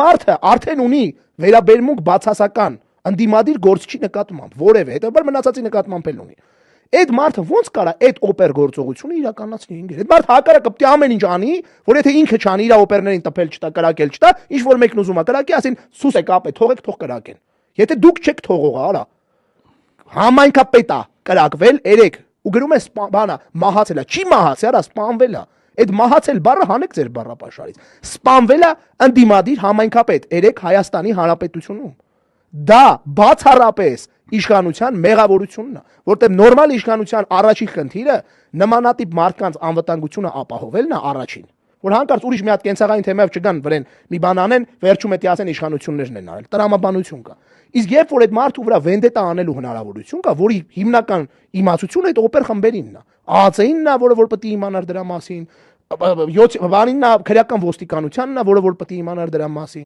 մարդը արդեն ունի վերաբերմունք բացասական ընդդիմադիր գործչի նկատմամբ, որևէ, հետևաբար մնացածի նկատմամբ էլ ունի։ Այդ մարդը ո՞նց կարա այդ օպեր գործողությունը իրականացնի ինքն։ Այդ մարդը հակառակը պետք է ամեն ինչ անի, որ եթե ինքը չանի, իր օպերներին տպել չտա, կրակել չտա, ինչ որ մեկն ուզում է կրակի, ասին սուս է կապե, թողեք, թող կրակեն։ Եթե դուք չեք թողողա, արա։ Համայնքապետա կրակվել 3 ու գրում է բանա մահացել է, չի մահացել, արա սպանվել է։ Այդ մահացել բառը հանեք ձեր բառապաշարից։ Սպանվել է ընդդիմադիր համայնքապետ 3 Հայաստանի Հանրապետությունում։ Դա բացառապես իշխանության մեղավորությունն է, որտեղ նորմալ իշխանության առաջին խնդիրը նմանատիպ մարդկանց անվտանգությունը ապահովելն է առաջին, որ հանկարծ ուրիշ մի հատ կենցաղային թեմայով չգան վրեն մի բան անեն, վերջում էտի ասեն իշխանություններն են արել, տրամաբանություն կա։ Իսկ երբ որ այդ մարդու վրա վենդետա անելու հնարավորություն կա, որի հիմնական իմացությունը այդ օպեր խմբերինն է, ԱԱՑ-ինն է, որը որ պետք է իմանար դրա մասին, 7 բանինն է, քրեական ոստիկանությանն է, որը որ պետք է իմանար դրա մասին։